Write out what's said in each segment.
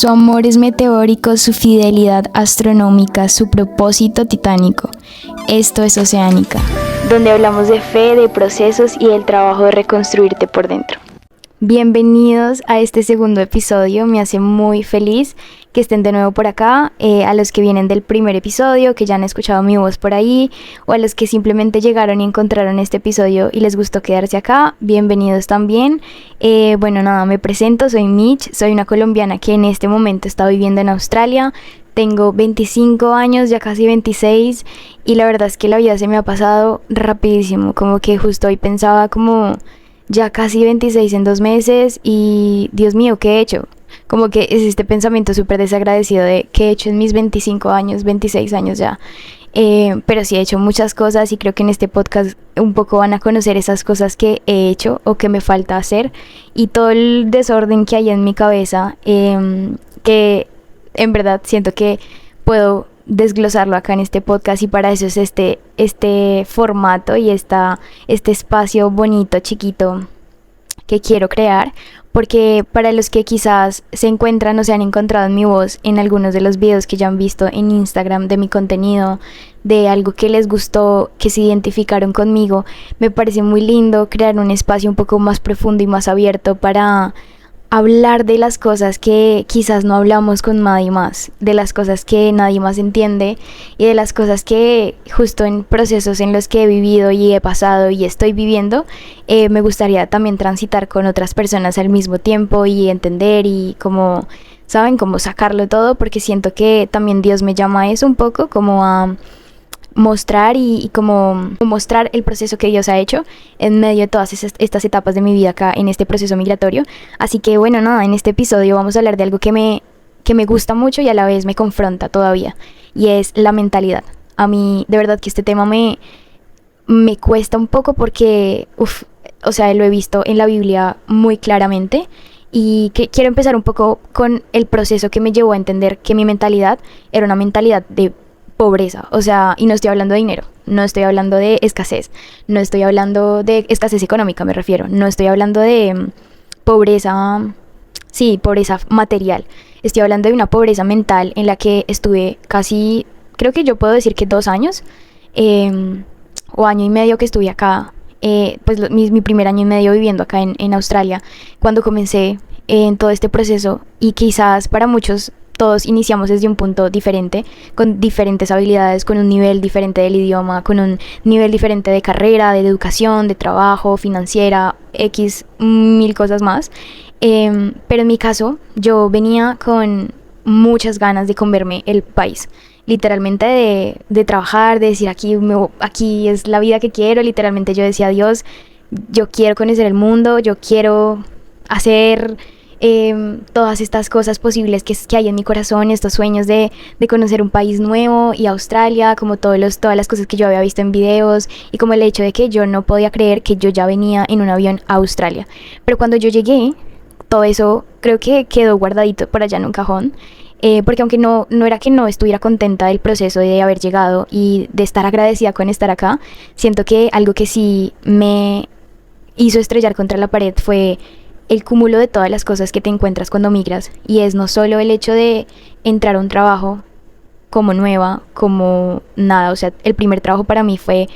Su amor es meteórico, su fidelidad astronómica, su propósito titánico. Esto es Oceánica, donde hablamos de fe, de procesos y del trabajo de reconstruirte por dentro. Bienvenidos a este segundo episodio, me hace muy feliz que estén de nuevo por acá, a los que vienen del primer episodio, que ya han escuchado mi voz por ahí, o a los que simplemente llegaron y encontraron este episodio y les gustó quedarse acá, bienvenidos también. Bueno, nada, me presento, soy Mitch, soy una colombiana que en este momento está viviendo en Australia. Tengo 25 años, ya casi 26, y la verdad es que la vida se me ha pasado rapidísimo, como que justo hoy pensaba como ya casi 26 en 2 meses y Dios mío, ¿qué he hecho? Como que es este pensamiento súper desagradecido de qué he hecho en mis 25 años, 26 años ya. Pero sí he hecho muchas cosas y creo que en este podcast un poco van a conocer esas cosas que he hecho o que me falta hacer y todo el desorden que hay en mi cabeza, que en verdad siento que puedo desglosarlo acá en este podcast, y para eso es este formato y este espacio bonito, chiquito, que quiero crear, porque para los que quizás se encuentran o se han encontrado en mi voz en algunos de los videos que ya han visto en Instagram de mi contenido, de algo que les gustó, que se identificaron conmigo, me parece muy lindo crear un espacio un poco más profundo y más abierto para hablar de las cosas que quizás no hablamos con nadie más, de las cosas que nadie más entiende y de las cosas que justo en procesos en los que he vivido y he pasado y estoy viviendo, me gustaría también transitar con otras personas al mismo tiempo y entender y como, ¿saben? Como sacarlo todo, porque siento que también Dios me llama a eso un poco, como a mostrar y como mostrar el proceso que Dios ha hecho en medio de todas estas etapas de mi vida acá en este proceso migratorio. Así que bueno, nada, en este episodio vamos a hablar de algo que me gusta mucho y a la vez me confronta todavía, y es la mentalidad. A mí de verdad que este tema me cuesta un poco porque o sea, lo he visto en la Biblia muy claramente, y que quiero empezar un poco con el proceso que me llevó a entender que mi mentalidad era una mentalidad de pobreza, o sea, y no estoy hablando de dinero, no estoy hablando de escasez, no estoy hablando de escasez económica, me refiero, no estoy hablando de pobreza, sí, pobreza material, estoy hablando de una pobreza mental en la que estuve casi, creo que yo puedo decir que 2 años, o año y medio que estuve acá, pues mi primer año y medio viviendo acá en Australia, cuando comencé en todo este proceso, y quizás para muchos todos iniciamos desde un punto diferente, con diferentes habilidades, con un nivel diferente del idioma, con un nivel diferente de carrera, de educación, de trabajo, financiera, X, mil cosas más. Pero en mi caso, yo venía con muchas ganas de comerme el país. Literalmente de trabajar, de decir aquí es la vida que quiero. Literalmente yo decía, Dios, yo quiero conocer el mundo, yo quiero hacer todas estas cosas posibles que hay en mi corazón, estos sueños de conocer un país nuevo y Australia, como todas las cosas que yo había visto en videos, y como el hecho de que yo no podía creer que yo ya venía en un avión a Australia. Pero cuando yo llegué, todo eso creo que quedó guardadito por allá en un cajón, porque aunque no era que no estuviera contenta del proceso de haber llegado y de estar agradecida con estar acá, siento que algo que sí me hizo estrellar contra la pared fue el cúmulo de todas las cosas que te encuentras cuando migras, y es no solo el hecho de entrar a un trabajo como nueva, como nada, o sea, el primer trabajo para mí fue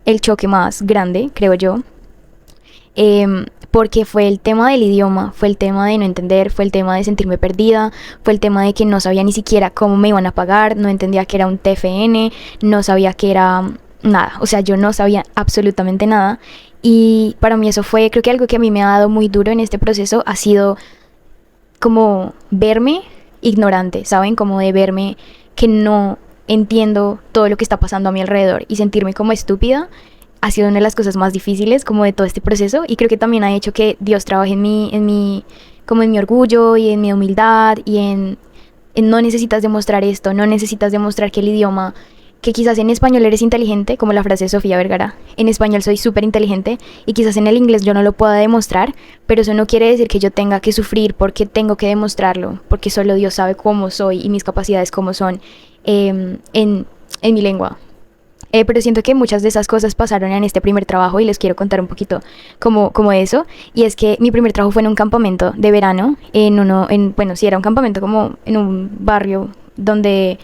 el choque más grande, creo yo, porque fue el tema del idioma, fue el tema de no entender, fue el tema de sentirme perdida, fue el tema de que no sabía ni siquiera cómo me iban a pagar, no entendía que era un TFN, no sabía que era nada, o sea, yo no sabía absolutamente nada. Y para mí eso fue, creo que algo que a mí me ha dado muy duro en este proceso ha sido como verme ignorante, ¿saben? Como de verme que no entiendo todo lo que está pasando a mi alrededor y sentirme como estúpida. Ha sido una de las cosas más difíciles como de todo este proceso, y creo que también ha hecho que Dios trabaje como en mi orgullo y en mi humildad y en no necesitas demostrar esto, no necesitas demostrar que el idioma, que quizás en español eres inteligente, como la frase de Sofía Vergara, en español soy súper inteligente y quizás en el inglés yo no lo pueda demostrar, pero eso no quiere decir que yo tenga que sufrir porque tengo que demostrarlo, porque solo Dios sabe cómo soy y mis capacidades cómo son en mi lengua. Pero siento que muchas de esas cosas pasaron en este primer trabajo y les quiero contar un poquito como eso. Y es que mi primer trabajo fue en un campamento de verano, bueno, sí, era un campamento como en un barrio donde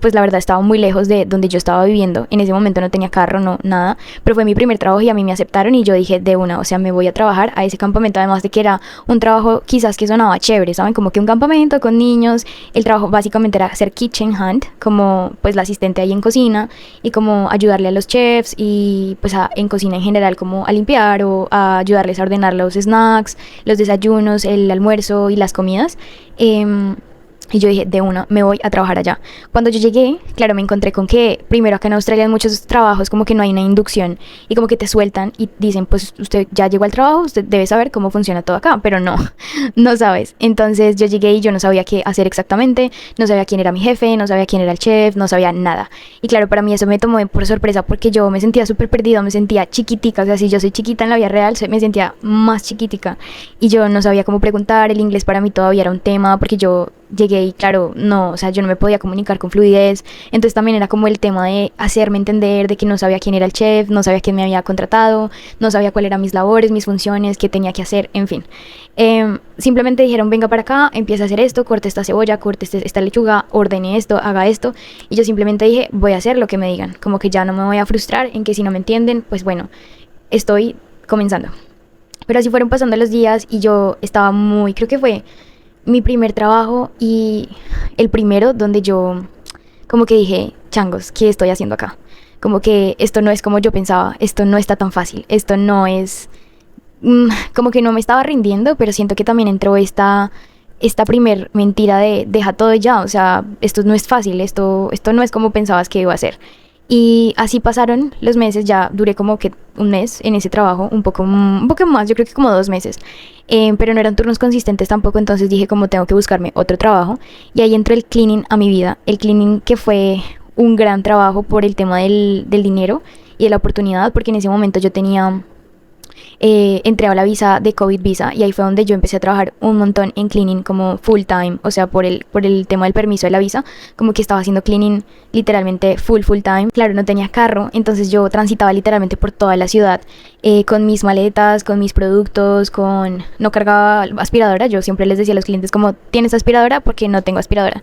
pues la verdad estaba muy lejos de donde yo estaba viviendo. En ese momento no tenía carro, no, nada, pero fue mi primer trabajo y a mí me aceptaron y yo dije de una, o sea, me voy a trabajar a ese campamento, además de que era un trabajo quizás que sonaba chévere, ¿saben? Como que un campamento con niños, el trabajo básicamente era ser kitchen hand, como pues la asistente ahí en cocina y como ayudarle a los chefs y pues en cocina en general como a limpiar o a ayudarles a ordenar los snacks, los desayunos, el almuerzo y las comidas. Y yo dije, de una, me voy a trabajar allá. Cuando yo llegué, claro, me encontré con que primero acá en Australia en muchos trabajos como que no hay una inducción y como que te sueltan y dicen, pues usted ya llegó al trabajo, usted debe saber cómo funciona todo acá, pero no, no sabes. Entonces yo llegué y yo no sabía qué hacer exactamente, no sabía quién era mi jefe, no sabía quién era el chef, no sabía nada. Y claro, para mí eso me tomó por sorpresa porque yo me sentía súper perdida, me sentía chiquitica, o sea, si yo soy chiquita en la vida real, me sentía más chiquitica y yo no sabía cómo preguntar, el inglés para mí todavía era un tema porque yo llegué y claro, no, o sea, yo no me podía comunicar con fluidez, entonces también era como el tema de hacerme entender de que no sabía quién era el chef, no sabía quién me había contratado, no sabía cuáles eran mis labores, mis funciones, qué tenía que hacer, en fin. Simplemente dijeron, venga para acá, empieza a hacer esto, corte esta cebolla, corte esta lechuga, ordene esto, haga esto, y yo simplemente dije, voy a hacer lo que me digan, como que ya no me voy a frustrar en que si no me entienden, pues bueno, estoy comenzando. Pero así fueron pasando los días y yo estaba creo que fue mi primer trabajo y el primero donde yo como que dije, changos, ¿qué estoy haciendo acá? Como que esto no es como yo pensaba, esto no está tan fácil, esto no es... como que no me estaba rindiendo, pero siento que también entró esta primer mentira de deja todo ya, o sea, esto no es fácil, esto no es como pensabas que iba a ser. Y así pasaron los meses, ya duré como que un mes en ese trabajo, un poco más, yo creo que como 2 meses, pero no eran turnos consistentes tampoco, entonces dije como tengo que buscarme otro trabajo y ahí entró el cleaning a mi vida, el cleaning que fue un gran trabajo por el tema del dinero y de la oportunidad, porque en ese momento yo tenía... entré a la visa de COVID visa y ahí fue donde yo empecé a trabajar un montón en cleaning como full time, o sea, por el tema del permiso de la visa, como que estaba haciendo cleaning literalmente full time. Claro, no tenía carro, entonces yo transitaba literalmente por toda la ciudad con mis maletas, con mis productos, no cargaba aspiradora, yo siempre les decía a los clientes como, ¿tienes aspiradora? Porque no tengo aspiradora.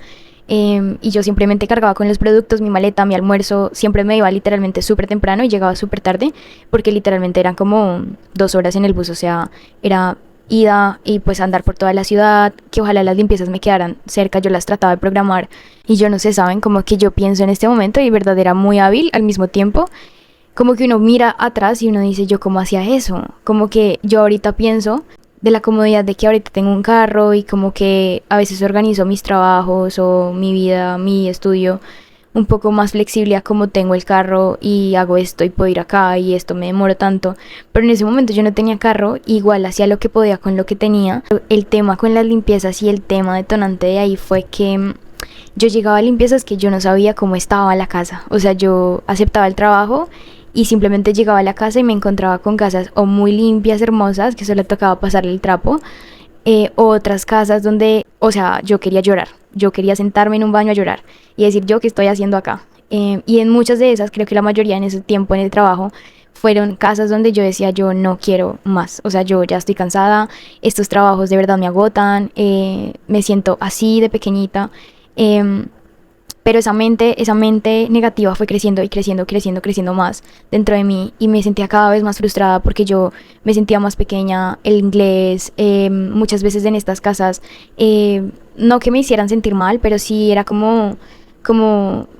Y yo simplemente cargaba con los productos, mi maleta, mi almuerzo, siempre me iba literalmente súper temprano y llegaba súper tarde, porque literalmente eran como 2 horas en el bus, o sea, era ida y pues andar por toda la ciudad, que ojalá las limpiezas me quedaran cerca, yo las trataba de programar y yo no sé, saben, como que yo pienso en este momento y verdad era muy hábil al mismo tiempo, como que uno mira atrás y uno dice yo cómo hacía eso, como que yo ahorita pienso de la comodidad de que ahorita tengo un carro y como que a veces organizo mis trabajos o mi vida, mi estudio un poco más flexible a como tengo el carro y hago esto y puedo ir acá y esto me demoro tanto, pero en ese momento yo no tenía carro, igual hacía lo que podía con lo que tenía. El tema con las limpiezas y el tema detonante de ahí fue que yo llegaba a limpiezas que yo no sabía cómo estaba la casa, o sea, yo aceptaba el trabajo y simplemente llegaba a la casa y me encontraba con casas o muy limpias, hermosas, que solo tocaba pasarle el trapo, o otras casas donde, o sea, yo quería llorar, yo quería sentarme en un baño a llorar y decir yo qué estoy haciendo acá. Y en muchas de esas, creo que la mayoría en ese tiempo en el trabajo, fueron casas donde yo decía yo no quiero más, o sea, yo ya estoy cansada, estos trabajos de verdad me agotan, me siento así de pequeñita. Pero esa mente negativa fue creciendo y creciendo más dentro de mí y me sentía cada vez más frustrada porque yo me sentía más pequeña, el inglés, muchas veces en estas casas, no que me hicieran sentir mal, pero sí era como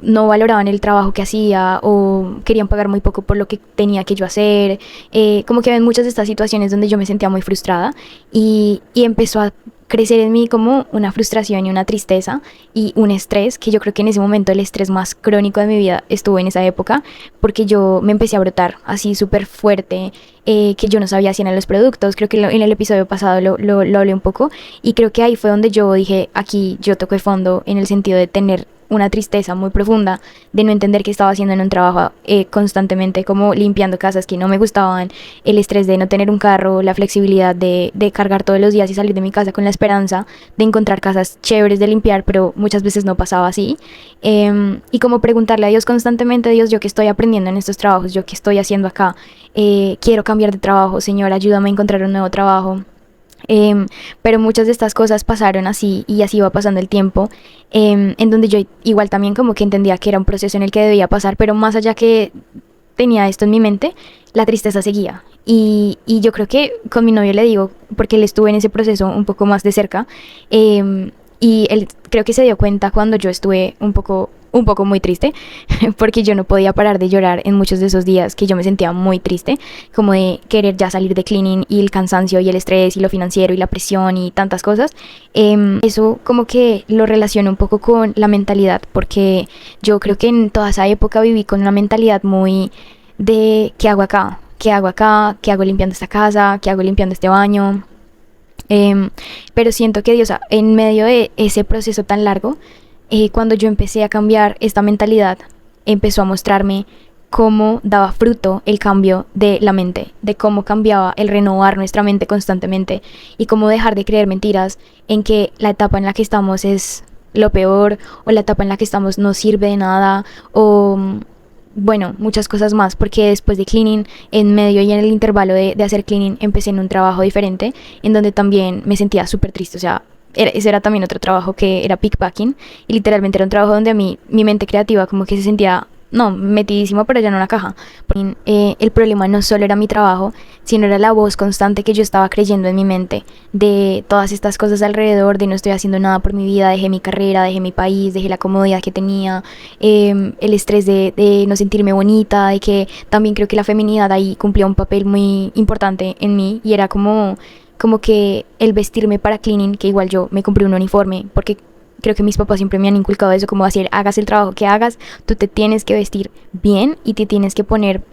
no valoraban el trabajo que hacía o querían pagar muy poco por lo que tenía que yo hacer, como que ven muchas de estas situaciones donde yo me sentía muy frustrada y empezó a crecer en mí como una frustración y una tristeza y un estrés, que yo creo que en ese momento el estrés más crónico de mi vida estuvo en esa época, porque yo me empecé a brotar así súper fuerte, que yo no sabía si eran los productos, creo que en el episodio pasado lo hablé un poco, y creo que ahí fue donde yo dije, aquí yo toqué fondo en el sentido de tener una tristeza muy profunda de no entender qué estaba haciendo en un trabajo, constantemente como limpiando casas que no me gustaban, el estrés de no tener un carro, la flexibilidad de cargar todos los días y salir de mi casa con la esperanza de encontrar casas chéveres de limpiar, pero muchas veces no pasaba así. Y como preguntarle a Dios constantemente: Dios, ¿yo qué estoy aprendiendo en estos trabajos? ¿Yo qué estoy haciendo acá? Quiero cambiar de trabajo, Señor, ayúdame a encontrar un nuevo trabajo. Pero muchas de estas cosas pasaron así y así va pasando el tiempo, en donde yo igual también como que entendía que era un proceso en el que debía pasar, pero más allá que tenía esto en mi mente, la tristeza seguía. Y yo creo que con mi novio le digo, porque él estuvo en ese proceso un poco más de cerca, y él creo que se dio cuenta cuando yo estuve un poco muy triste, porque yo no podía parar de llorar en muchos de esos días que yo me sentía muy triste, como de querer ya salir de cleaning y el cansancio y el estrés y lo financiero y la presión y tantas cosas. Eso como que lo relaciono un poco con la mentalidad, porque yo creo que en toda esa época viví con una mentalidad muy de ¿qué hago acá? ¿Qué hago acá? ¿Qué hago limpiando esta casa? ¿Qué hago limpiando este baño? Pero siento que Dios, en medio de ese proceso tan largo, cuando yo empecé a cambiar esta mentalidad, empezó a mostrarme cómo daba fruto el cambio de la mente, de cómo cambiaba el renovar nuestra mente constantemente y cómo dejar de creer mentiras en que la etapa en la que estamos es lo peor, o la etapa en la que estamos no sirve de nada, o bueno, muchas cosas más, porque después de cleaning, en medio y en el intervalo de hacer cleaning, empecé en un trabajo diferente, en donde también me sentía súper triste. O sea, ese era también otro trabajo que era pickpacking, y literalmente era un trabajo donde a mí, mi mente creativa como que se sentía, no, metidísima por allá en una caja. El problema no solo era mi trabajo, sino era la voz constante que yo estaba creyendo en mi mente, de todas estas cosas alrededor, de no estoy haciendo nada por mi vida, dejé mi carrera, dejé mi país, dejé la comodidad que tenía, el estrés de no sentirme bonita, de que también creo que la feminidad ahí cumplía un papel muy importante en mí, y era como que el vestirme para cleaning, que igual yo me compré un uniforme, porque creo que mis papás siempre me han inculcado eso, como decir, hagas el trabajo que hagas, tú te tienes que vestir bien y te tienes que poner,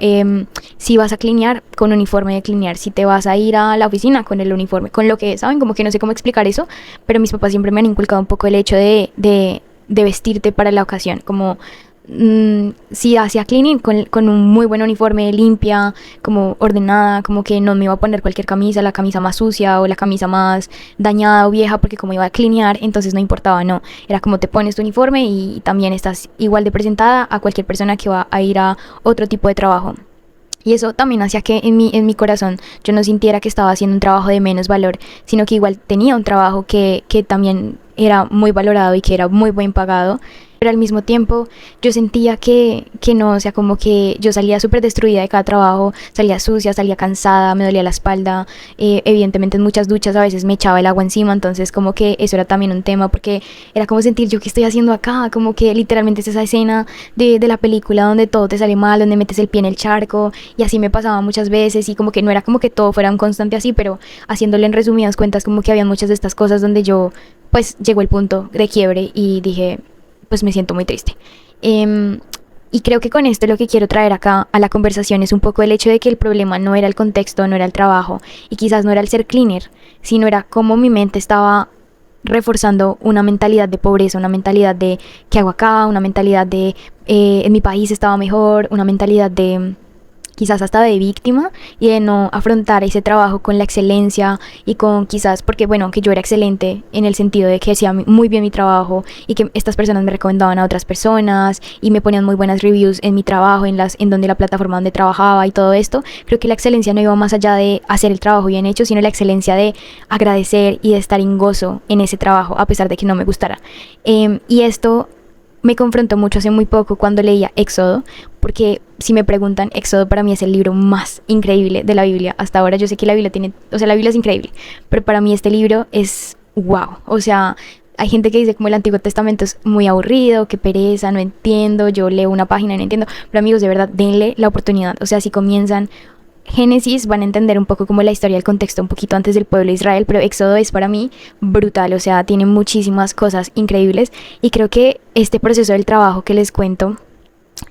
si vas a clinear, con uniforme de clinear, si te vas a ir a la oficina, con el uniforme, con lo que, ¿saben? Como que no sé cómo explicar eso, pero mis papás siempre me han inculcado un poco el hecho de vestirte para la ocasión, como si hacía cleaning con un muy buen uniforme, limpia, como ordenada, como que no me iba a poner cualquier camisa, la camisa más sucia o la camisa más dañada o vieja, porque como iba a cleanear, entonces no importaba, no, era como te pones tu uniforme y también estás igual de presentada a cualquier persona que va a ir a otro tipo de trabajo. Y eso también hacía que en mi corazón yo no sintiera que estaba haciendo un trabajo de menos valor, sino que igual tenía un trabajo que también era muy valorado y que era muy buen pagado. Pero al mismo tiempo yo sentía que no, o sea, como que yo salía súper destruida de cada trabajo, salía sucia, salía cansada, me dolía la espalda, evidentemente en muchas duchas a veces me echaba el agua encima, entonces como que eso era también un tema, porque era como sentir yo qué estoy haciendo acá, como que literalmente es esa escena de la película donde todo te sale mal, donde metes el pie en el charco, y así me pasaba muchas veces, y como que no era como que todo fuera un constante así, pero haciéndolo en resumidas cuentas, como que había muchas de estas cosas donde yo, pues llegó el punto de quiebre y dije, pues me siento muy triste. Y creo que con esto lo que quiero traer acá a la conversación es un poco el hecho de que el problema no era el contexto, no era el trabajo, y quizás no era el ser cleaner, sino era cómo mi mente estaba reforzando una mentalidad de pobreza, una mentalidad de ¿qué hago acá? Una mentalidad de en mi país estaba mejor, una mentalidad de quizás hasta de víctima, y de no afrontar ese trabajo con la excelencia y con quizás, porque bueno, que yo era excelente en el sentido de que hacía muy bien mi trabajo y que estas personas me recomendaban a otras personas y me ponían muy buenas reviews en mi trabajo, en donde la plataforma donde trabajaba y todo esto. Creo que la excelencia no iba más allá de hacer el trabajo bien hecho, sino la excelencia de agradecer y de estar en gozo en ese trabajo a pesar de que no me gustara. Y esto me confrontó mucho hace muy poco cuando leía Éxodo, porque si me preguntan, Éxodo para mí es el libro más increíble de la Biblia hasta ahora. Yo sé que la Biblia tiene, o sea, la Biblia es increíble, pero para mí este libro es wow. O sea, hay gente que dice como el Antiguo Testamento es muy aburrido, qué pereza, no entiendo, yo leo una página y no entiendo, pero amigos, de verdad, denle la oportunidad. O sea, si comienzan Génesis van a entender un poco como la historia, el contexto un poquito antes del pueblo de Israel, pero Éxodo es para mí brutal, o sea, tiene muchísimas cosas increíbles, y creo que este proceso del trabajo que les cuento,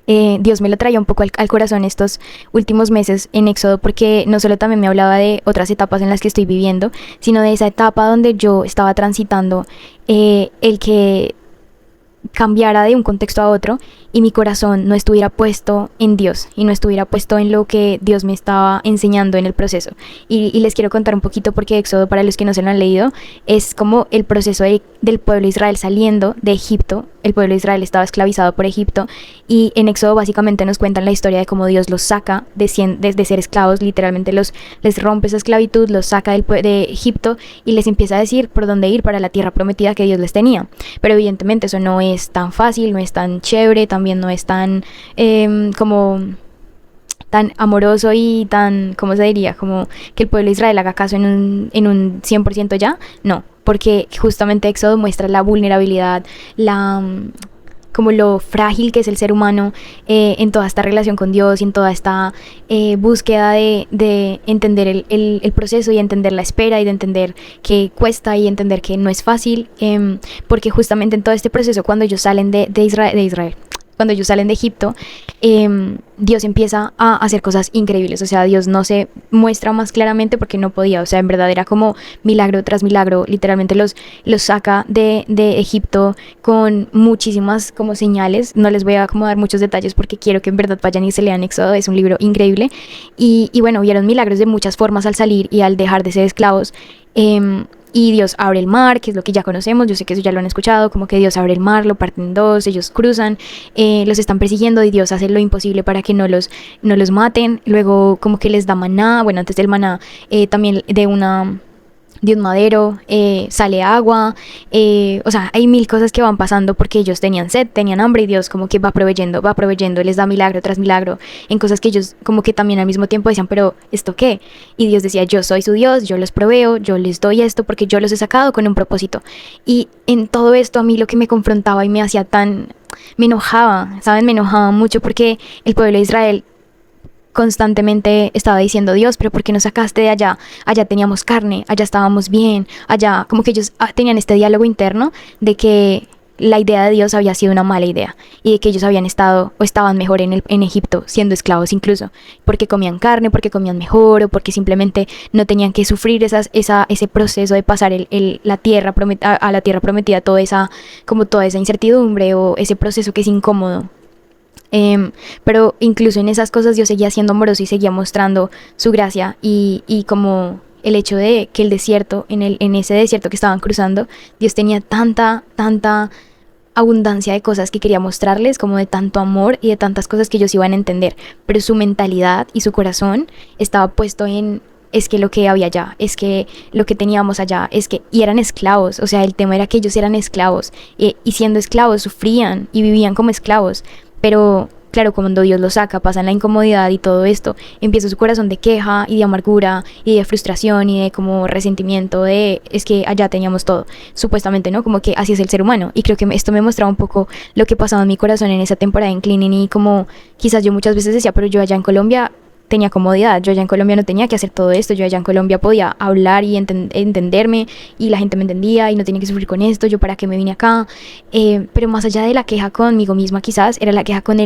Dios me lo traía un poco al corazón estos últimos meses en Éxodo, porque no solo también me hablaba de otras etapas en las que estoy viviendo, sino de esa etapa donde yo estaba transitando, el que cambiara de un contexto a otro y mi corazón no estuviera puesto en Dios y no estuviera puesto en lo que Dios me estaba enseñando en el proceso. Y les quiero contar un poquito porque Éxodo, para los que no se lo han leído, es como el proceso del pueblo de Israel saliendo de Egipto. El pueblo de Israel estaba esclavizado por Egipto y en Éxodo básicamente nos cuentan la historia de cómo Dios los saca de ser esclavos, literalmente les rompe esa esclavitud, los saca de Egipto y les empieza a decir por dónde ir para la tierra prometida que Dios les tenía. Pero evidentemente eso no es tan fácil, no es tan chévere, también no es tan como tan amoroso y tan, ¿cómo se diría? Como que el pueblo de Israel haga caso en un 100% ya, no, porque justamente Éxodo muestra la vulnerabilidad, como lo frágil que es el ser humano en toda esta relación con Dios y en toda esta búsqueda de entender el proceso y entender la espera y de entender que cuesta y entender que no es fácil, porque justamente en todo este proceso cuando ellos salen de Israel, cuando ellos salen de Egipto, Dios empieza a hacer cosas increíbles. O sea, Dios no se muestra más claramente porque no podía. O sea, en verdad era como milagro tras milagro. Literalmente los saca de Egipto con muchísimas como señales. No les voy a como dar muchos detalles porque quiero que en verdad vayan y se lean Éxodo. Es un libro increíble. Y bueno, vieron milagros de muchas formas al salir y al dejar de ser esclavos. Y Dios abre el mar, que es lo que ya conocemos, yo sé que eso ya lo han escuchado, como que Dios abre el mar, lo parte en dos, ellos cruzan, los están persiguiendo y Dios hace lo imposible para que no los maten. Luego como que les da maná, bueno, antes del maná también de un madero, sale agua, o sea, hay mil cosas que van pasando porque ellos tenían sed, tenían hambre y Dios como que va proveyendo, les da milagro tras milagro en cosas que ellos como que también al mismo tiempo decían, pero ¿esto qué? Y Dios decía, yo soy su Dios, yo los proveo, yo les doy esto porque yo los he sacado con un propósito. Y en todo esto a mí lo que me confrontaba y me hacía me enojaba, ¿saben? Me enojaba mucho porque el pueblo de Israel constantemente estaba diciendo, Dios, pero ¿por qué nos sacaste de allá? Allá teníamos carne, allá estábamos bien, allá, como que ellos tenían este diálogo interno de que la idea de Dios había sido una mala idea y de que ellos habían estado o estaban mejor en Egipto siendo esclavos incluso, porque comían carne, porque comían mejor o porque simplemente no tenían que sufrir ese proceso de pasar la tierra a la tierra prometida, toda esa incertidumbre o ese proceso que es incómodo. Pero incluso en esas cosas Dios seguía siendo amoroso y seguía mostrando su gracia y como el hecho de que el desierto, en ese desierto que estaban cruzando, Dios tenía tanta abundancia de cosas que quería mostrarles, como de tanto amor y de tantas cosas que ellos iban a entender, pero su mentalidad y su corazón estaba puesto es que lo que había allá, es que lo que teníamos allá, y eran esclavos. O sea, el tema era que ellos eran esclavos y siendo esclavos sufrían y vivían como esclavos. Pero claro, cuando Dios los saca, pasan la incomodidad y todo esto, empieza su corazón de queja y de amargura y de frustración y de como resentimiento es que allá teníamos todo, supuestamente, ¿no? Como que así es el ser humano. Y creo que esto me mostraba un poco lo que pasaba en mi corazón en esa temporada en Cleaning y como quizás yo muchas veces decía, pero yo allá en Colombia tenía comodidad, yo allá en Colombia no tenía que hacer todo esto, yo allá en Colombia podía hablar y entenderme y la gente me entendía y no tenía que sufrir con esto, yo para qué me vine acá, pero más allá de la queja conmigo misma quizás, era la queja con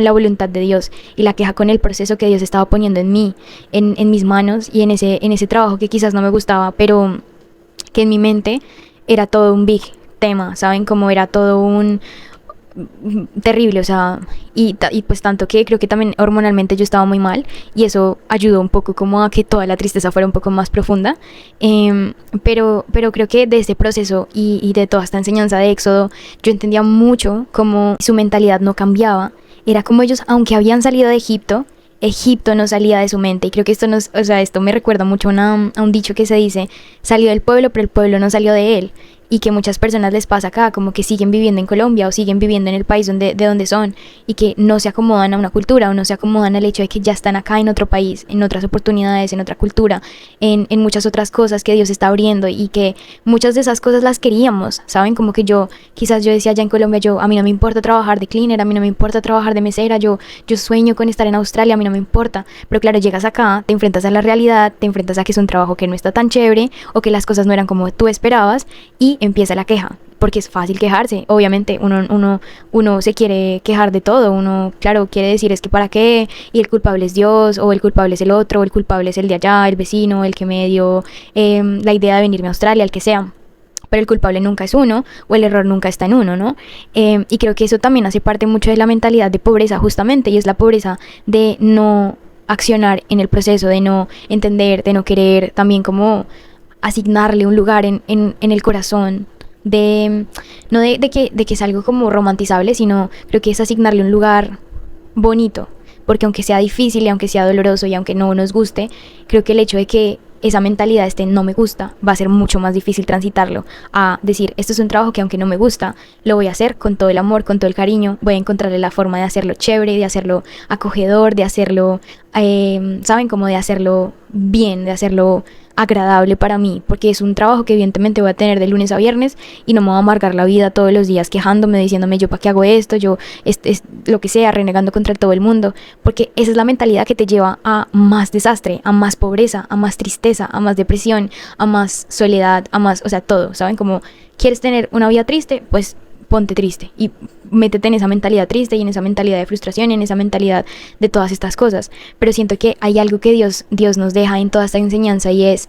la voluntad de Dios y la queja con el proceso que Dios estaba poniendo en mí, en mis manos y en ese trabajo que quizás no me gustaba, pero que en mi mente era todo un big tema, ¿saben? Como era todo un terrible, o sea, y pues tanto que creo que también hormonalmente yo estaba muy mal y eso ayudó un poco como a que toda la tristeza fuera un poco más profunda, pero creo que de este proceso y de toda esta enseñanza de Éxodo yo entendía mucho cómo su mentalidad no cambiaba, era como ellos, aunque habían salido de Egipto no salía de su mente. Y creo que esto me recuerda mucho a un dicho que se dice, salió del pueblo pero el pueblo no salió de él. Y que muchas personas les pasa acá, como que siguen viviendo en Colombia o siguen viviendo en el país de donde son y que no se acomodan a una cultura o no se acomodan al hecho de que ya están acá en otro país, en otras oportunidades, en otra cultura, en muchas otras cosas que Dios está abriendo y que muchas de esas cosas las queríamos, ¿saben? Como que quizás yo decía allá en Colombia, a mí no me importa trabajar de cleaner, a mí no me importa trabajar de mesera, yo sueño con estar en Australia, a mí no me importa, pero claro, llegas acá, te enfrentas a la realidad, te enfrentas a que es un trabajo que no está tan chévere o que las cosas no eran como tú esperabas y empieza la queja, porque es fácil quejarse, obviamente uno se quiere quejar de todo, uno claro quiere decir es que para qué, y el culpable es Dios, o el culpable es el otro, o el culpable es el de allá, el vecino, el que me dio la idea de venirme a Australia, el que sea. pero el culpable nunca es uno o el error nunca está en uno, ¿no? Y creo que eso también hace parte mucho de la mentalidad de pobreza justamente, y es la pobreza de no accionar en el proceso, de no entender, de no querer también como asignarle un lugar en el corazón, de no de que es algo como romantizable, sino creo que es asignarle un lugar bonito, porque aunque sea difícil y aunque sea doloroso y aunque no nos guste, creo que el hecho de que esa mentalidad no me gusta, va a ser mucho más difícil transitarlo a decir, esto es un trabajo que aunque no me gusta, lo voy a hacer con todo el amor, con todo el cariño, voy a encontrarle la forma de hacerlo chévere, de hacerlo acogedor, de hacerlo, ¿saben? Como de hacerlo bien, de hacerlo agradable para mí, porque es un trabajo que evidentemente voy a tener de lunes a viernes y no me voy a amargar la vida todos los días quejándome, diciéndome yo para qué hago esto, yo es lo que sea, renegando contra todo el mundo, porque esa es la mentalidad que te lleva a más desastre, a más pobreza, a más tristeza, a más depresión, a más soledad, a más, o sea, todo, ¿saben? Como quieres tener una vida triste, pues ponte triste y métete en esa mentalidad triste y en esa mentalidad de frustración y en esa mentalidad de todas estas cosas. Pero siento que hay algo que Dios nos deja en toda esta enseñanza, y es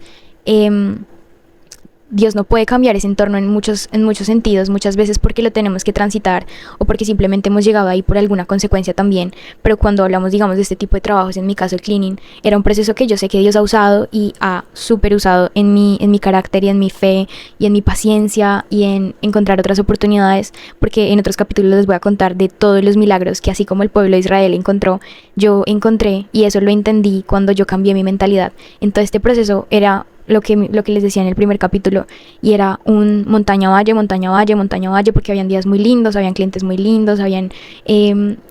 Dios no puede cambiar ese entorno en muchos sentidos, muchas veces porque lo tenemos que transitar o porque simplemente hemos llegado ahí por alguna consecuencia también. Pero cuando hablamos, digamos, de este tipo de trabajos, en mi caso el cleaning, era un proceso que yo sé que Dios ha usado y ha súper usado en mi carácter y en mi fe y en mi paciencia y en encontrar otras oportunidades, porque en otros capítulos les voy a contar de todos los milagros que, así como el pueblo de Israel encontró, yo encontré, y eso lo entendí cuando yo cambié mi mentalidad. Entonces este proceso era lo que les decía en el primer capítulo, y era un montaña valle, porque habían días muy lindos, habían clientes muy lindos, habían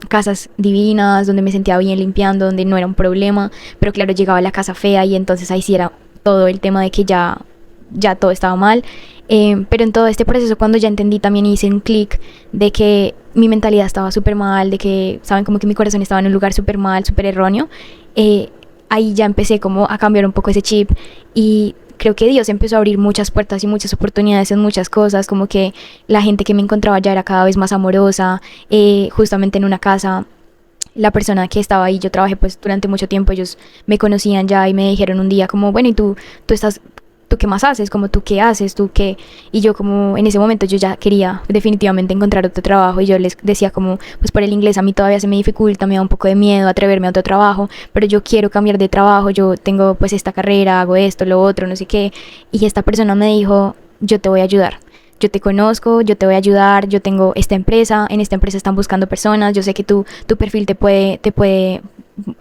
casas divinas donde me sentía bien limpiando, donde no era un problema, pero claro, llegaba a la casa fea y entonces ahí sí era todo el tema de que ya todo estaba mal. Pero en todo este proceso, cuando ya entendí, también hice un clic de que mi mentalidad estaba súper mal, de que, saben, como que mi corazón estaba en un lugar súper mal, súper erróneo. Ahí ya empecé como a cambiar un poco ese chip, y creo que Dios empezó a abrir muchas puertas y muchas oportunidades en muchas cosas, como que la gente que me encontraba ya era cada vez más amorosa. Justamente en una casa, la persona que estaba ahí, yo trabajé pues durante mucho tiempo, ellos me conocían ya y me dijeron un día como, bueno, ¿y tú qué más haces? Como, ¿tú qué haces? ¿Tú qué? Y yo como, en ese momento yo ya quería definitivamente encontrar otro trabajo, y yo les decía como, pues por el inglés a mí todavía se me dificulta, me da un poco de miedo atreverme a otro trabajo, pero yo quiero cambiar de trabajo, yo tengo pues esta carrera, hago esto, lo otro, no sé qué. Y esta persona me dijo, yo te voy a ayudar. Yo te conozco, yo te voy a ayudar, yo tengo esta empresa, en esta empresa están buscando personas, yo sé que tu perfil te puede,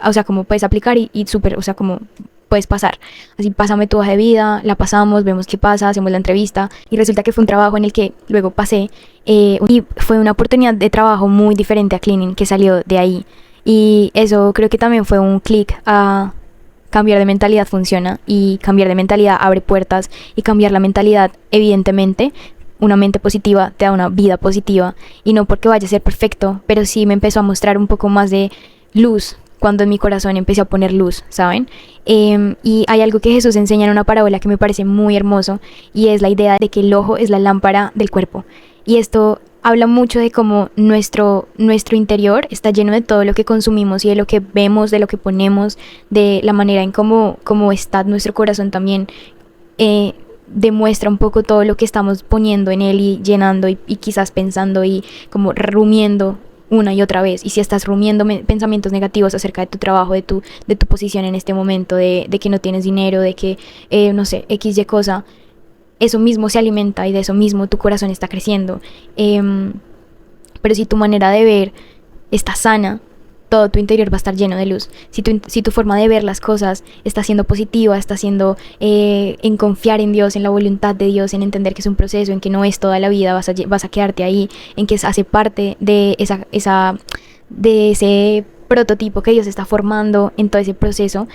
o sea, como puedes aplicar y súper, o sea, como puedes pasar. Así, pásame tu hoja de vida, la pasamos, vemos qué pasa, hacemos la entrevista, y resulta que fue un trabajo en el que luego pasé, y fue una oportunidad de trabajo muy diferente a cleaning que salió de ahí. Y eso creo que también fue un clic a cambiar de mentalidad funciona, y cambiar de mentalidad abre puertas, y cambiar la mentalidad, evidentemente, una mente positiva te da una vida positiva, y no porque vaya a ser perfecto, pero sí me empezó a mostrar un poco más de luz cuando en mi corazón empecé a poner luz, ¿saben? Y hay algo que Jesús enseña en una parábola que me parece muy hermoso, y es la idea de que el ojo es la lámpara del cuerpo. Y esto habla mucho de cómo nuestro interior está lleno de todo lo que consumimos y de lo que vemos, de lo que ponemos, de la manera en cómo está nuestro corazón también. Demuestra un poco todo lo que estamos poniendo en él y llenando y quizás pensando y como rumiendo una y otra vez. Y si estás rumiando pensamientos negativos acerca de tu trabajo, de tu posición en este momento, de que no tienes dinero, de que, no sé, X, Y cosa, eso mismo se alimenta y de eso mismo tu corazón está creciendo. Pero si tu manera de ver está sana, todo tu interior va a estar lleno de luz. Si tu forma de ver las cosas está siendo positiva, está siendo en confiar en Dios, en la voluntad de Dios, en entender que es un proceso, en que no es toda la vida, vas a quedarte ahí, en que hace parte de de ese prototipo que Dios está formando en todo ese proceso,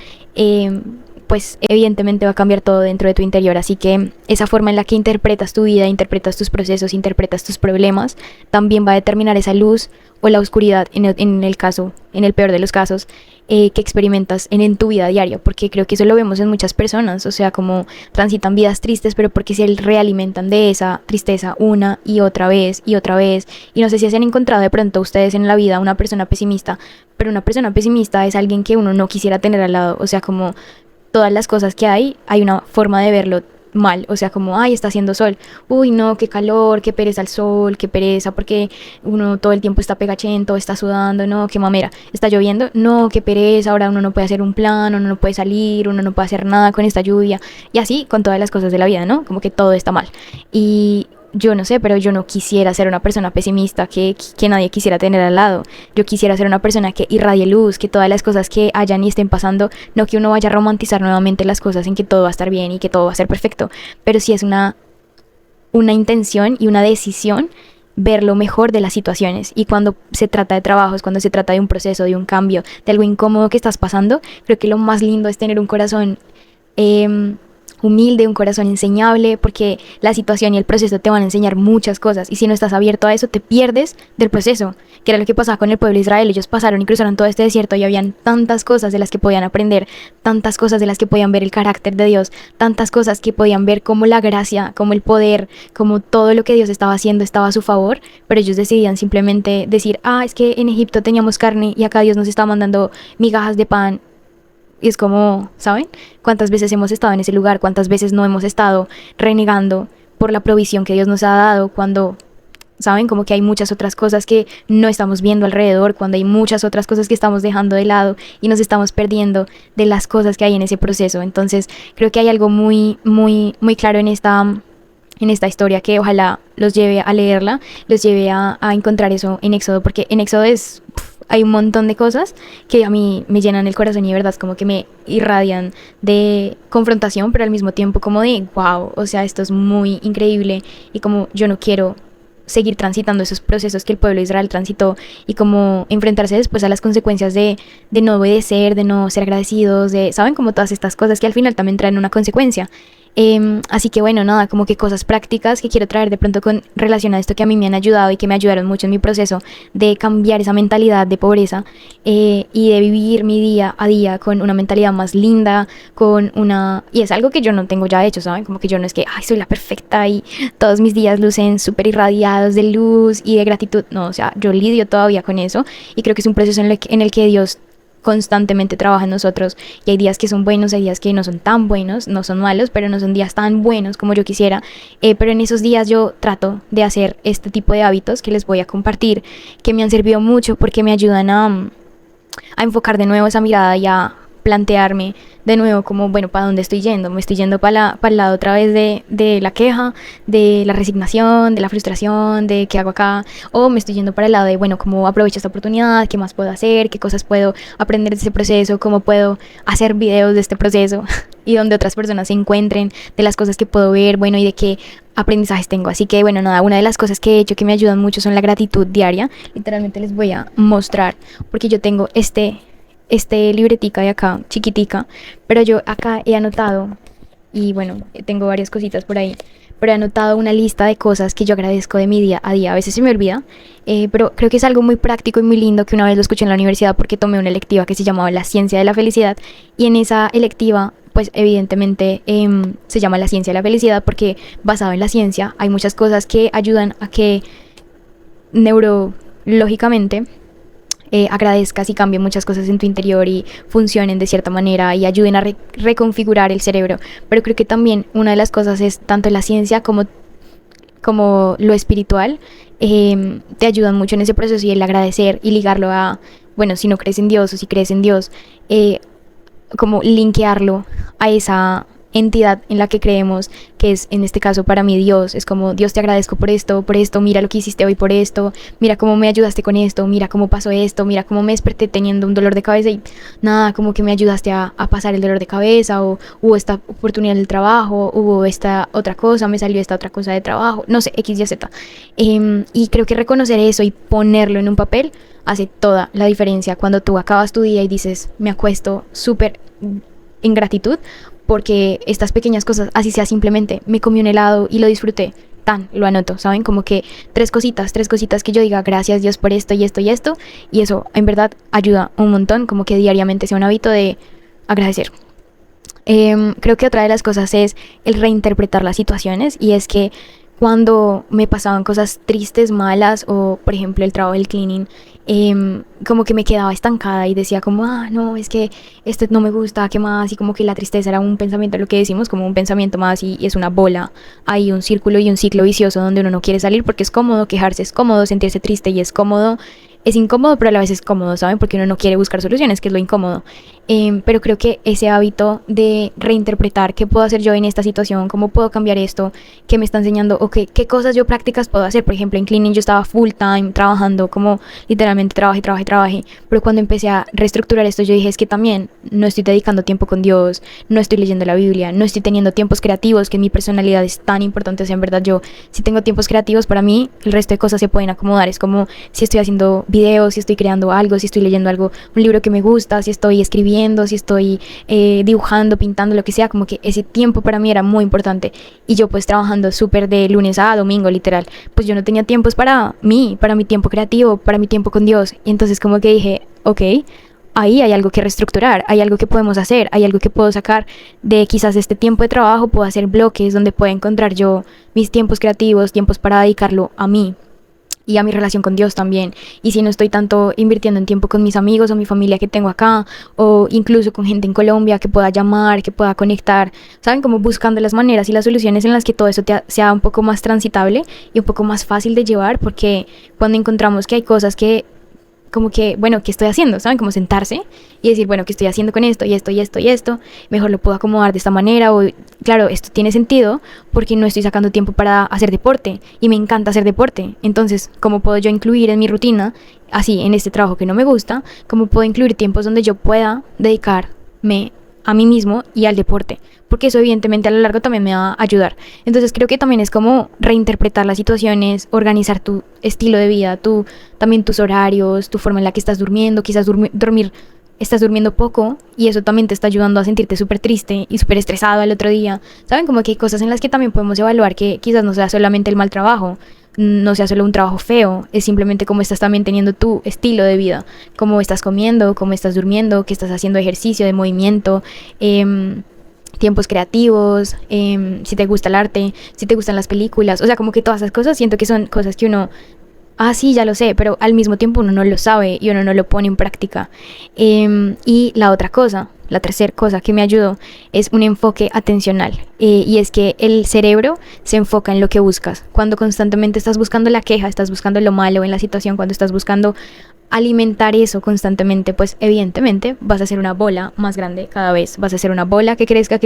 pues evidentemente va a cambiar todo dentro de tu interior. Así que esa forma en la que interpretas tu vida, interpretas tus procesos, interpretas tus problemas, también va a determinar esa luz o la oscuridad en el peor de los casos, que experimentas en tu vida diaria, porque creo que eso lo vemos en muchas personas, o sea, como transitan vidas tristes, pero porque se realimentan de esa tristeza una y otra vez y otra vez. Y no sé si se han encontrado de pronto ustedes en la vida una persona pesimista, pero una persona pesimista es alguien que uno no quisiera tener al lado, o sea, como todas las cosas que hay una forma de verlo mal, o sea, como, ay, está haciendo sol, uy, no, qué calor, qué pereza el sol, qué pereza, porque uno todo el tiempo está pegachento, está sudando, no, qué mamera, está lloviendo, no, qué pereza, ahora uno no puede hacer un plan, uno no puede salir, uno no puede hacer nada con esta lluvia, y así con todas las cosas de la vida, ¿no? Como que todo está mal. Y yo no sé, pero yo no quisiera ser una persona pesimista que nadie quisiera tener al lado. Yo quisiera ser una persona que irradie luz, que todas las cosas que hayan y estén pasando, no que uno vaya a romantizar nuevamente las cosas en que todo va a estar bien y que todo va a ser perfecto, pero sí es una intención y una decisión ver lo mejor de las situaciones. Y cuando se trata de trabajos, cuando se trata de un proceso, de un cambio, de algo incómodo que estás pasando, creo que lo más lindo es tener un corazón humilde, un corazón enseñable, porque la situación y el proceso te van a enseñar muchas cosas, y si no estás abierto a eso te pierdes del proceso, que era lo que pasaba con el pueblo de Israel. Ellos pasaron y cruzaron todo este desierto y habían tantas cosas de las que podían aprender, tantas cosas de las que podían ver el carácter de Dios, tantas cosas que podían ver como la gracia, como el poder, como todo lo que Dios estaba haciendo estaba a su favor, pero ellos decidían simplemente decir, es que en Egipto teníamos carne y acá Dios nos está mandando migajas de pan. Y es como, ¿saben? ¿Cuántas veces hemos estado en ese lugar? ¿Cuántas veces no hemos estado renegando por la provisión que Dios nos ha dado cuando, ¿saben? Como que hay muchas otras cosas que no estamos viendo alrededor, cuando hay muchas otras cosas que estamos dejando de lado y nos estamos perdiendo de las cosas que hay en ese proceso. Entonces, creo que hay algo muy, muy, muy claro en esta historia que ojalá los lleve a leerla, los lleve a encontrar eso en Éxodo, porque en Éxodo hay un montón de cosas que a mí me llenan el corazón y de verdad como que me irradian de confrontación, pero al mismo tiempo como de wow, o sea, esto es muy increíble y como yo no quiero seguir transitando esos procesos que el pueblo de Israel transitó y como enfrentarse después a las consecuencias de no obedecer, de no ser agradecidos, de, ¿saben? Como todas estas cosas que al final también traen una consecuencia. Así que bueno, nada, como que cosas prácticas que quiero traer de pronto con relación a esto que a mí me han ayudado y que me ayudaron mucho en mi proceso de cambiar esa mentalidad de pobreza y de vivir mi día a día con una mentalidad más linda, y es algo que yo no tengo ya hecho, ¿saben? Como que yo no es que, soy la perfecta y todos mis días lucen súper irradiados de luz y de gratitud, no, o sea, yo lidio todavía con eso y creo que es un proceso en el que Dios constantemente trabaja en nosotros y hay días que son buenos, hay días que no son tan buenos, no son malos, pero no son días tan buenos como yo quisiera, pero en esos días yo trato de hacer este tipo de hábitos que les voy a compartir, que me han servido mucho porque me ayudan a enfocar de nuevo esa mirada y a plantearme de nuevo como, bueno, ¿para dónde estoy yendo? Me estoy yendo para el lado otra vez de la queja, de la resignación, de la frustración, de qué hago acá, o me estoy yendo para el lado de, bueno, ¿cómo aprovecho esta oportunidad? ¿Qué más puedo hacer? ¿Qué cosas puedo aprender de este proceso? ¿Cómo puedo hacer videos de este proceso? Y donde otras personas se encuentren, de las cosas que puedo ver, bueno, y de qué aprendizajes tengo. Así que, bueno, nada, una de las cosas que he hecho que me ayudan mucho son la gratitud diaria. Literalmente les voy a mostrar, porque yo tengo este libretica de acá, chiquitica, pero yo acá he anotado, y bueno, tengo varias cositas por ahí, pero he anotado una lista de cosas que yo agradezco de mi día a día. A veces se me olvida, pero creo que es algo muy práctico y muy lindo que una vez lo escuché en la universidad porque tomé una electiva que se llamaba La Ciencia de la Felicidad, y en esa electiva pues evidentemente se llama La Ciencia de la Felicidad porque basado en la ciencia hay muchas cosas que ayudan a que neurológicamente agradezcas y cambien muchas cosas en tu interior y funcionen de cierta manera y ayuden a reconfigurar el cerebro. Pero creo que también una de las cosas es tanto la ciencia como lo espiritual te ayudan mucho en ese proceso, y el agradecer y ligarlo a, bueno, si no crees en Dios o si crees en Dios, como linkearlo a esa entidad en la que creemos, que es en este caso para mí Dios. Es como, Dios, te agradezco por esto, mira lo que hiciste hoy por esto, mira cómo me ayudaste con esto, mira cómo pasó esto, mira cómo me desperté teniendo un dolor de cabeza y nada, como que me ayudaste a pasar el dolor de cabeza, o hubo esta oportunidad del trabajo, hubo esta otra cosa, me salió esta otra cosa de trabajo, no sé, X, Y, Z. Y creo que reconocer eso y ponerlo en un papel hace toda la diferencia cuando tú acabas tu día y dices, me acuesto súper en gratitud porque estas pequeñas cosas, así sea simplemente me comí un helado y lo disfruté, lo anoto, ¿saben? Como que tres cositas que yo diga gracias Dios por esto y esto y esto, y eso en verdad ayuda un montón, como que diariamente sea un hábito de agradecer. Creo que otra de las cosas es el reinterpretar las situaciones, y es que cuando me pasaban cosas tristes, malas, o por ejemplo el trabajo del cleaning, como que me quedaba estancada y decía como, no, es que este no me gusta, ¿qué más? Y como que la tristeza era un pensamiento, lo que decimos, como un pensamiento más, y es una bola, hay un círculo y un ciclo vicioso donde uno no quiere salir porque es cómodo, quejarse es cómodo, sentirse triste y es cómodo. Es incómodo, pero a la vez es cómodo, ¿saben? Porque uno no quiere buscar soluciones, que es lo incómodo. Pero creo que ese hábito de reinterpretar qué puedo hacer yo en esta situación, cómo puedo cambiar esto, qué me está enseñando, o qué cosas yo prácticas puedo hacer. Por ejemplo, en cleaning yo estaba full time trabajando, como literalmente trabajé. Pero cuando empecé a reestructurar esto, yo dije, es que también no estoy dedicando tiempo con Dios, no estoy leyendo la Biblia, no estoy teniendo tiempos creativos, que en mi personalidad es tan importante. O sea, en verdad yo, si tengo tiempos creativos, para mí el resto de cosas se pueden acomodar. Es como si estoy haciendo videos, si estoy creando algo, si estoy leyendo algo, un libro que me gusta, si estoy escribiendo, si estoy dibujando, pintando, lo que sea, como que ese tiempo para mí era muy importante. Y yo pues trabajando súper de lunes a domingo, literal, pues yo no tenía tiempos para mí, para mi tiempo creativo, para mi tiempo con Dios. Y entonces como que dije, ok, ahí hay algo que reestructurar, hay algo que podemos hacer, hay algo que puedo sacar de quizás este tiempo de trabajo, puedo hacer bloques donde pueda encontrar yo mis tiempos creativos, tiempos para dedicarlo a mí y a mi relación con Dios también. Y si no estoy tanto invirtiendo en tiempo con mis amigos o mi familia que tengo acá, o incluso con gente en Colombia que pueda llamar, que pueda conectar, ¿saben? Como buscando las maneras y las soluciones en las que todo eso sea un poco más transitable y un poco más fácil de llevar, porque cuando encontramos que hay cosas que como que, bueno, ¿qué estoy haciendo? ¿Saben? Como sentarse y decir, bueno, ¿qué estoy haciendo con esto y esto y esto y esto? Mejor lo puedo acomodar de esta manera, o claro, esto tiene sentido porque no estoy sacando tiempo para hacer deporte y me encanta hacer deporte. Entonces, ¿cómo puedo yo incluir en mi rutina, así, en este trabajo que no me gusta, cómo puedo incluir tiempos donde yo pueda dedicarme a mí mismo y al deporte? Porque eso evidentemente a lo largo también me va a ayudar. Entonces creo que también es como reinterpretar las situaciones, organizar tu estilo de vida, también tus horarios, tu forma en la que estás durmiendo, quizás estás durmiendo poco y eso también te está ayudando a sentirte súper triste y súper estresado al otro día. ¿Saben? Como que hay cosas en las que también podemos evaluar que quizás no sea solamente el mal trabajo, no sea solo un trabajo feo, es simplemente cómo estás también teniendo tu estilo de vida, cómo estás comiendo, cómo estás durmiendo, qué estás haciendo de ejercicio, de movimiento, tiempos creativos, si te gusta el arte, si te gustan las películas, o sea, como que todas esas cosas siento que son cosas que uno, sí, ya lo sé, pero al mismo tiempo uno no lo sabe y uno no lo pone en práctica. Y la tercera cosa que me ayudó es un enfoque atencional, y es que el cerebro se enfoca en lo que buscas. Cuando constantemente estás buscando la queja, estás buscando lo malo en la situación, cuando estás buscando alimentar eso constantemente, pues evidentemente vas a hacer una bola más grande cada vez, vas a hacer una bola que crezca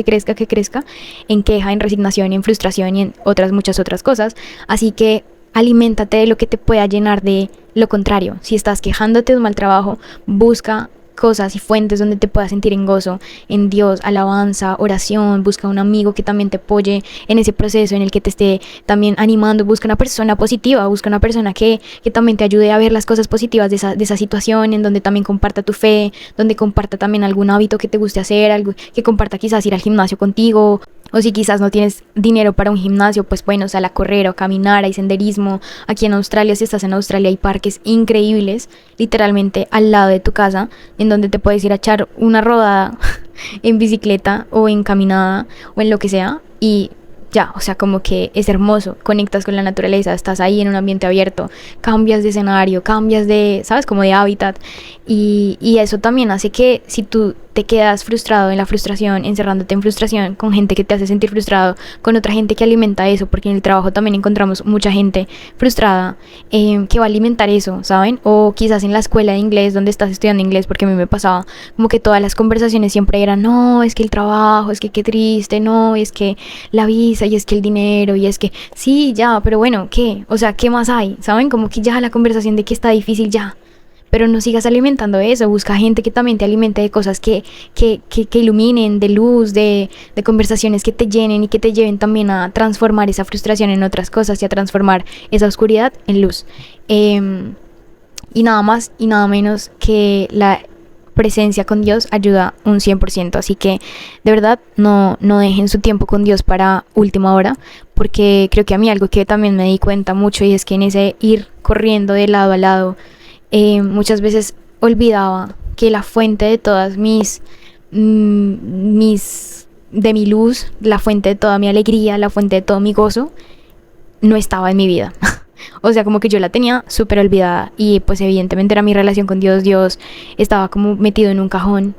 en queja, en resignación, en frustración y en muchas otras cosas. Así que aliméntate de lo que te pueda llenar de lo contrario. Si estás quejándote de un mal trabajo, busca cosas y fuentes donde te puedas sentir en gozo, en Dios, alabanza, oración. Busca un amigo que también te apoye en ese proceso, en el que te esté también animando. Busca una persona positiva, busca una persona que también te ayude a ver las cosas positivas de esa situación, en donde también comparta tu fe, donde comparta también algún hábito que te guste hacer, algo que comparta, quizás ir al gimnasio contigo. O si quizás no tienes dinero para un gimnasio, pues bueno, sal a correr o caminar, hay senderismo. Aquí en Australia, si estás en Australia, hay parques increíbles, literalmente al lado de tu casa, en donde te puedes ir a echar una rodada en bicicleta o en caminada o en lo que sea, y ya, o sea, como que es hermoso, conectas con la naturaleza, estás ahí en un ambiente abierto, cambias de escenario, cambias de, ¿sabes? Como de hábitat, y eso también hace que si tú te quedas frustrado en la frustración, encerrándote en frustración con gente que te hace sentir frustrado, con otra gente que alimenta eso, porque en el trabajo también encontramos mucha gente frustrada, que va a alimentar eso, ¿saben? O quizás en la escuela de inglés donde estás estudiando inglés, porque a mí me pasaba como que todas las conversaciones siempre eran, no, es que el trabajo, es que qué triste, no, es que la visa, y es que el dinero, y es que sí, ya, pero bueno, ¿qué? O sea, ¿qué más hay? ¿Saben? Como que ya la conversación de que está difícil, ya. Pero no sigas alimentando eso, busca gente que también te alimente de cosas que iluminen, de luz, de conversaciones que te llenen y que te lleven también a transformar esa frustración en otras cosas y a transformar esa oscuridad en luz. Y nada más y nada menos que la presencia con Dios ayuda un 100%, así que de verdad no dejen su tiempo con Dios para última hora, porque creo que a mí algo que también me di cuenta mucho, y es que en ese ir corriendo de lado a lado, muchas veces olvidaba que la fuente de todas de mi luz, la fuente de toda mi alegría, la fuente de todo mi gozo, no estaba en mi vida. O sea, como que yo la tenía súper olvidada y pues evidentemente era mi relación con Dios. Dios estaba como metido en un cajón.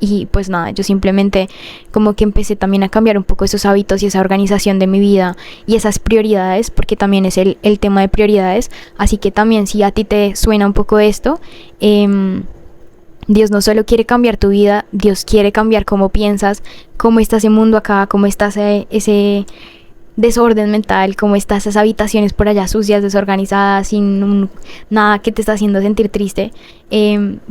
Y pues nada, yo simplemente como que empecé también a cambiar un poco esos hábitos y esa organización de mi vida y esas prioridades, porque también es el tema de prioridades. Así que también, si a ti te suena un poco esto, Dios no solo quiere cambiar tu vida, Dios quiere cambiar cómo piensas, cómo está ese mundo acá, cómo está ese desorden mental, cómo están esas habitaciones por allá sucias, desorganizadas, sin nada que te está haciendo sentir triste.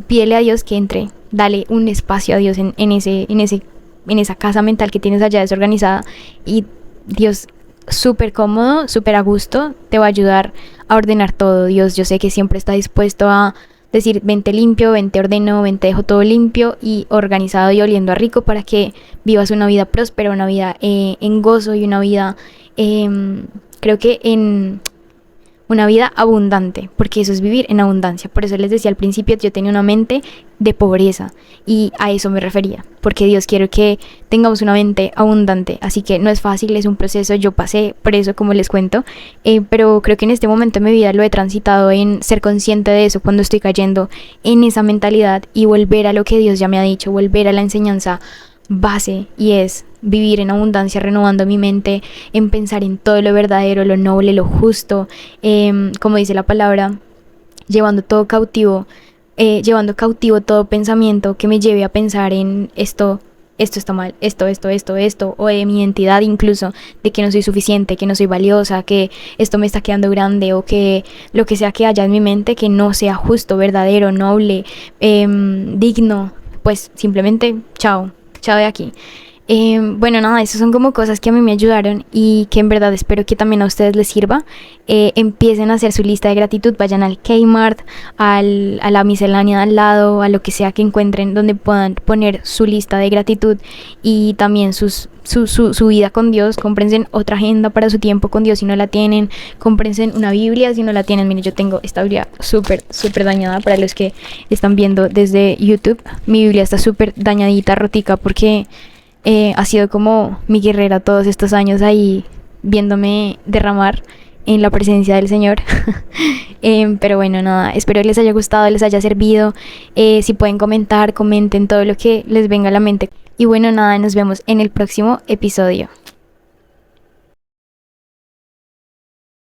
Pídele a Dios que entre, dale un espacio a Dios en esa casa mental que tienes allá desorganizada, y Dios, súper cómodo, súper a gusto, te va a ayudar a ordenar todo. Dios, yo sé que siempre está dispuesto a decir: vente limpio, vente ordeno, vente dejo todo limpio y organizado y oliendo a rico, para que vivas una vida próspera, una vida en gozo y una vida, creo que en una vida abundante, porque eso es vivir en abundancia. Por eso les decía al principio, yo tenía una mente de pobreza y a eso me refería, porque Dios quiere que tengamos una mente abundante. Así que no es fácil, es un proceso, yo pasé por eso, como les cuento, pero creo que en este momento de mi vida lo he transitado en ser consciente de eso cuando estoy cayendo en esa mentalidad, y volver a lo que Dios ya me ha dicho, volver a la enseñanza base, y es vivir en abundancia, renovando mi mente en pensar en todo lo verdadero, lo noble, lo justo, como dice la palabra, llevando cautivo todo pensamiento que me lleve a pensar en esto está mal, esto, o de mi identidad, incluso de que no soy suficiente, que no soy valiosa, que esto me está quedando grande, o que lo que sea que haya en mi mente que no sea justo, verdadero, noble, digno, pues simplemente chao de aquí. Bueno, nada, esas son como cosas que a mí me ayudaron y que en verdad espero que también a ustedes les sirva. Empiecen a hacer su lista de gratitud, vayan al Kmart, a la miscelánea de al lado, a lo que sea que encuentren donde puedan poner su lista de gratitud, y también su vida con Dios. Cómprense otra agenda para su tiempo con Dios si no la tienen, cómprense una Biblia si no la tienen. Miren, yo tengo esta Biblia súper dañada. Para los que están viendo desde YouTube, mi Biblia está súper dañadita, rotica, porque ha sido como mi guerrera todos estos años ahí viéndome derramar en la presencia del Señor. Pero bueno, nada, espero les haya gustado, les haya servido. Si pueden comenten todo lo que les venga a la mente. Y bueno, nada, nos vemos en el próximo episodio.